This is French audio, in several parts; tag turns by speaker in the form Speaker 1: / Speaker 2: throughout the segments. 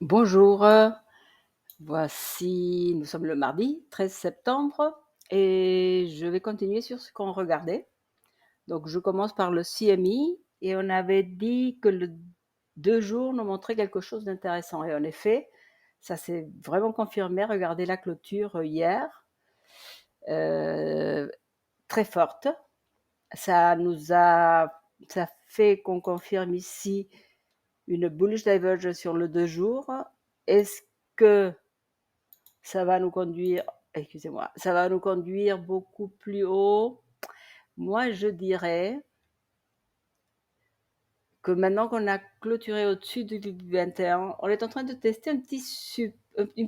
Speaker 1: Bonjour, voici nous sommes le mardi 13 septembre et je vais continuer sur ce qu'on regardait. Donc je commence par le CME et on avait dit que le 2 jours nous montrait quelque chose d'intéressant et en effet, ça s'est vraiment confirmé. Regardez la clôture, hier, heu, très forte. Ça nous a ça fait qu'on confirme ici une bullish divergence sur le 2 jours. Est-ce que ça va nous conduire ça va nous conduire beaucoup plus haut? Moi, je dirais que maintenant qu'on a clôturé au-dessus du 21, on est en train de tester une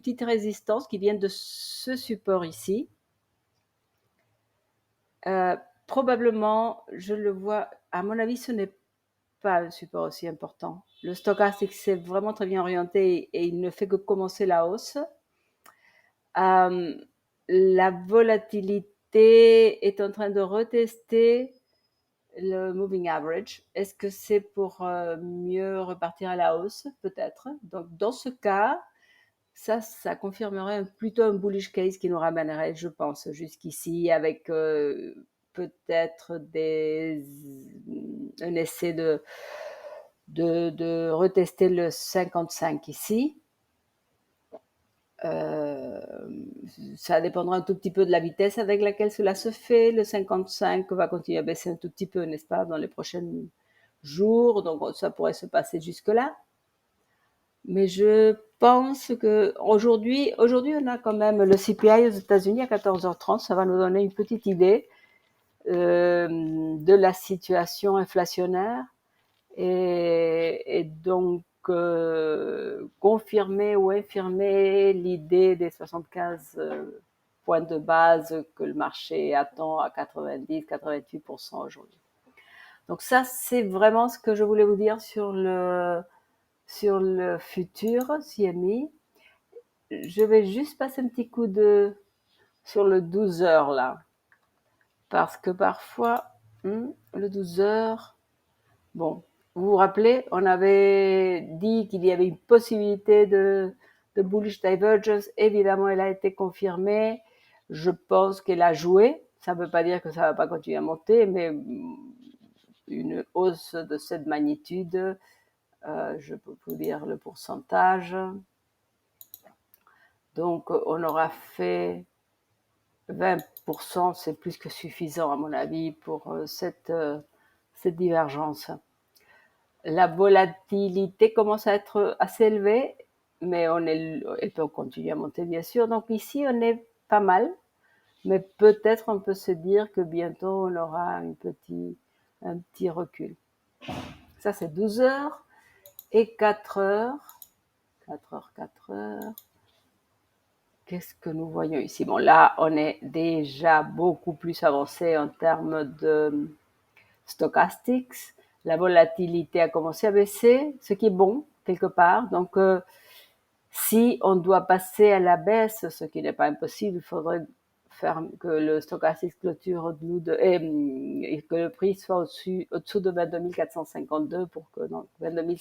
Speaker 1: petite résistance qui vient de ce support ici. Probablement, je le vois, à mon avis, ce n'est pas un support aussi important. Le stochastique s'est vraiment très bien orienté et il ne fait que commencer la hausse. La volatilité est en train de retester le moving average. Est-ce que c'est pour mieux repartir à la hausse? Peut-être. Donc, dans ce cas, ça confirmerait plutôt un bullish case qui nous ramènerait, je pense, jusqu'ici avec peut-être un essai de retester le 55 ici. Ça dépendra un tout petit peu de la vitesse avec laquelle cela se fait. Le 55 va continuer à baisser un tout petit peu, n'est-ce pas, dans les prochains jours. Donc, ça pourrait se passer jusque-là. Mais je pense que aujourd'hui, on a quand même le CPI aux États-Unis à 14h30. Ça va nous donner une petite idée de la situation inflationnaire. Et donc, confirmer ou infirmer l'idée des 75 points de base que le marché attend à 90-88% aujourd'hui. Donc ça, c'est vraiment ce que je voulais vous dire sur le futur CME. Je vais juste passer un petit coup sur le 12 heures là. Parce que parfois, le 12 heures, bon, vous vous rappelez, on avait dit qu'il y avait une possibilité de bullish divergence. Évidemment, elle a été confirmée. Je pense qu'elle a joué. Ça ne veut pas dire que ça ne va pas continuer à monter, mais une hausse de cette magnitude, je peux vous dire le pourcentage. Donc, on aura fait 20%, c'est plus que suffisant à mon avis pour cette divergence. La volatilité commence à être assez élevée, mais elle peut continuer à monter bien sûr. Donc ici, on est pas mal, mais peut-être on peut se dire que bientôt on aura un petit recul. Ça, c'est 12 heures et 4 heures. 4 heures. Qu'est-ce que nous voyons ici? Bon, là, on est déjà beaucoup plus avancé en termes de stochastics. La volatilité a commencé à baisser, ce qui est bon quelque part. Donc, si on doit passer à la baisse, ce qui n'est pas impossible, il faudrait faire que le stochastique clôture et que le prix soit au-dessous de 22 452 pour que, non, 22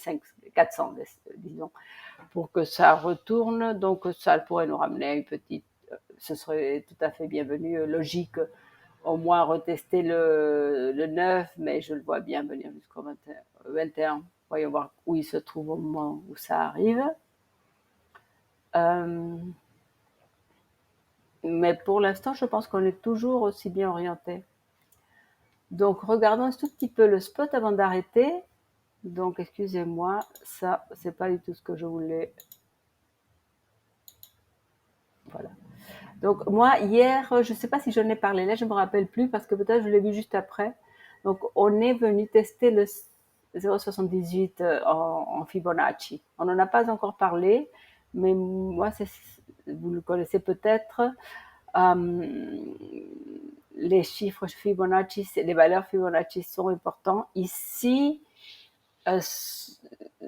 Speaker 1: 400, disons, pour que ça retourne. Donc, ça pourrait nous ramener à une petite, ce serait tout à fait bienvenu, logique, au moins retester le 9, mais je le vois bien venir jusqu'au 21. Voyons voir où il se trouve au moment où ça arrive. Mais pour l'instant, je pense qu'on est toujours aussi bien orienté. Donc, regardons un tout petit peu le spot avant d'arrêter. Donc, excusez-moi, ça, c'est pas du tout ce que je voulais. Voilà. Donc, moi, hier, je ne sais pas si j'en ai parlé là, je ne me rappelle plus parce que peut-être je l'ai vu juste après. Donc, on est venu tester le 0,78 en Fibonacci. On n'en a pas encore parlé, mais moi, vous le connaissez peut-être. Les chiffres Fibonacci, les valeurs Fibonacci sont importants. Ici,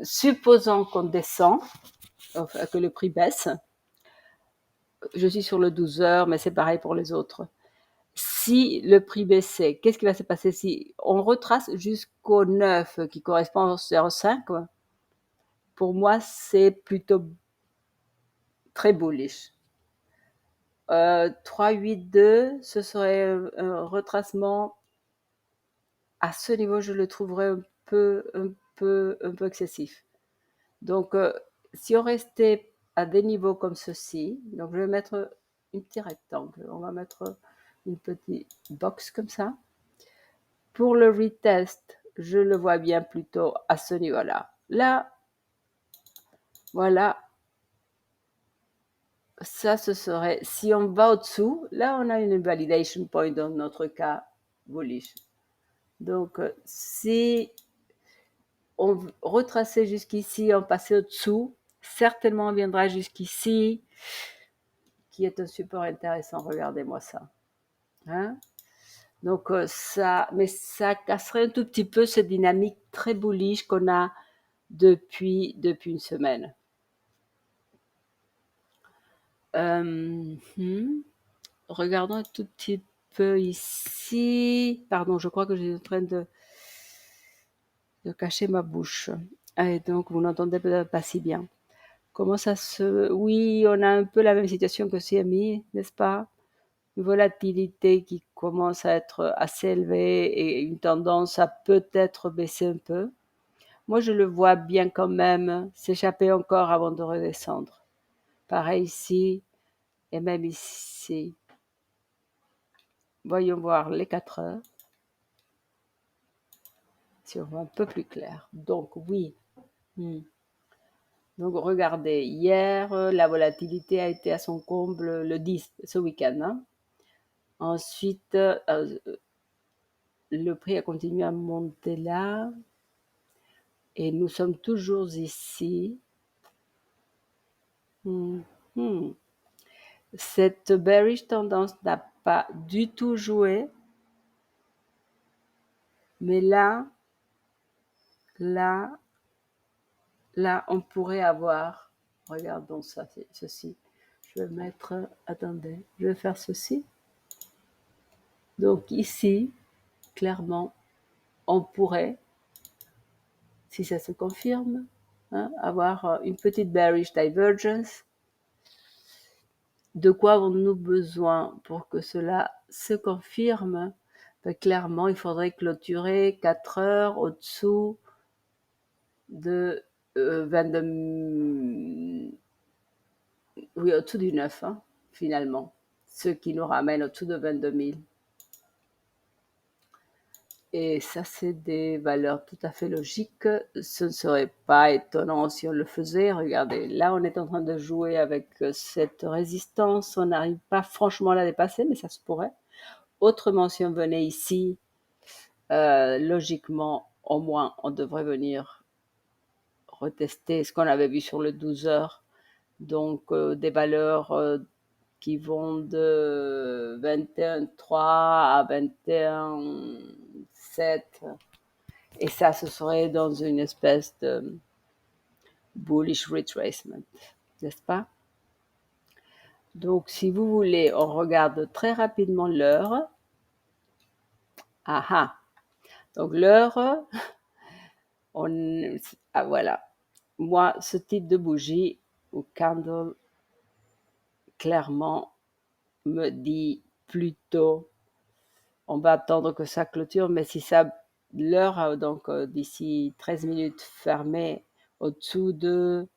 Speaker 1: supposons qu'on descend, que le prix baisse, je suis sur le 12 heures, mais c'est pareil pour les autres. Si le prix baissait, qu'est-ce qui va se passer si on retrace jusqu'au 9 qui correspond au 0,5? pour moi, c'est plutôt très bullish. 3,82, ce serait un retracement. À ce niveau, je le trouverais un peu excessif. Donc, si on restait à des niveaux comme ceci, donc je vais mettre un petit rectangle, on va mettre une petite box comme ça. Pour le retest, je le vois bien plutôt à ce niveau-là. Là, voilà, ça ce serait, si on va au-dessous, là on a une validation point dans notre cas bullish. Donc, si on retraçait jusqu'ici, on passait au-dessous, certainement on viendra jusqu'ici, qui est un support intéressant. Regardez-moi ça. Hein? Donc, mais ça casserait un tout petit peu cette dynamique très bullish qu'on a depuis une semaine. Regardons un tout petit peu ici. Pardon, je crois que j'ai en train de cacher ma bouche. Et donc, vous n'entendez peut-être pas si bien. Comment ça se... Oui, on a un peu la même situation que CMI, n'est-ce pas? Une volatilité qui commence à être assez élevée et une tendance à peut-être baisser un peu. Moi, je le vois bien quand même s'échapper encore avant de redescendre. Pareil ici et même ici. Voyons voir les 4 heures. Si on voit un peu plus clair. Donc, oui. Donc, regardez, hier, la volatilité a été à son comble le 10, ce week-end. Hein. Ensuite, le prix a continué à monter là. Et nous sommes toujours ici. Cette bearish tendance n'a pas du tout joué. Mais là, on pourrait avoir, regardons ça, ceci. Je vais mettre, attendez, je vais faire ceci. Donc ici, clairement, on pourrait, si ça se confirme, avoir une petite bearish divergence. De quoi avons-nous besoin pour que cela se confirme? Clairement, il faudrait clôturer 4 heures au-dessous de 22, oui, au-dessous du 9, finalement, ce qui nous ramène au-dessous de 22 000. Et ça, c'est des valeurs tout à fait logiques. Ce ne serait pas étonnant si on le faisait. Regardez, là, on est en train de jouer avec cette résistance. On n'arrive pas franchement à la dépasser, mais ça se pourrait. Autrement, si on venait ici, logiquement, au moins, on devrait venir retester ce qu'on avait vu sur le 12 heures. Donc, des valeurs qui vont de 21,3 à 21,7. Et ça, ce serait dans une espèce de bullish retracement, n'est-ce pas? Donc, si vous voulez, on regarde très rapidement l'heure. Donc, l'heure, voilà. Moi, ce type de bougie ou candle, clairement, me dit plutôt, on va attendre que ça clôture, mais si ça, l'heure, donc d'ici 13 minutes fermée au-dessous de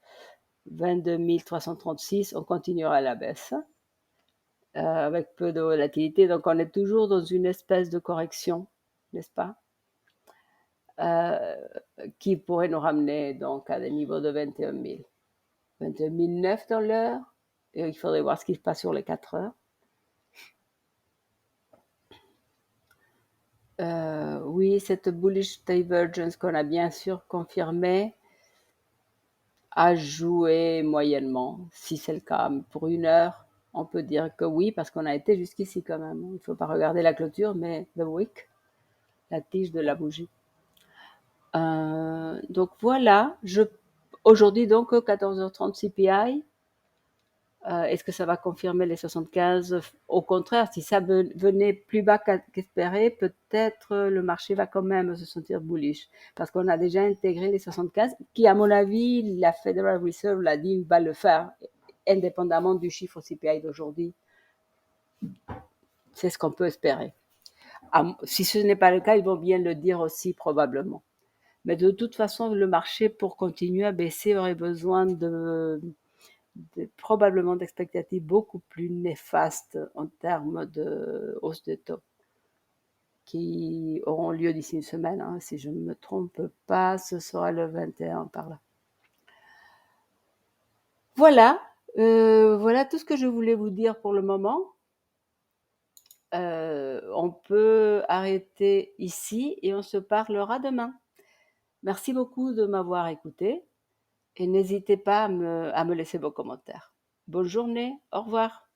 Speaker 1: 22 336, on continuera à la baisse avec peu de volatilité. Donc, on est toujours dans une espèce de correction, n'est-ce pas, qui pourrait nous ramener donc à des niveaux de 21 000. 21 009 dans l'heure. Et il faudrait voir ce qui se passe sur les 4 heures. Oui, cette bullish divergence qu'on a bien sûr confirmée a joué moyennement, si c'est le cas. Mais pour une heure, on peut dire que oui, parce qu'on a été jusqu'ici quand même. Il ne faut pas regarder la clôture, mais the wick, la tige de la bougie. Donc voilà, aujourd'hui donc 14h30 CPI. Est-ce que ça va confirmer les 75? Au contraire, si ça venait plus bas qu'espéré, peut-être le marché va quand même se sentir bullish parce qu'on a déjà intégré les 75, qui à mon avis, la Federal Reserve l'a dit, va le faire, indépendamment du chiffre CPI d'aujourd'hui. C'est ce qu'on peut espérer. Si ce n'est pas le cas, ils vont bien le dire aussi probablement. Mais de toute façon, le marché, pour continuer à baisser, aurait besoin probablement d'expectatives beaucoup plus néfastes en termes de hausse des taux qui auront lieu d'ici une semaine. Hein. Si je ne me trompe pas, ce sera le 21 par là. Voilà, voilà tout ce que je voulais vous dire pour le moment. On peut arrêter ici et on se parlera demain. Merci beaucoup de m'avoir écouté et n'hésitez pas à me laisser vos commentaires. Bonne journée, au revoir.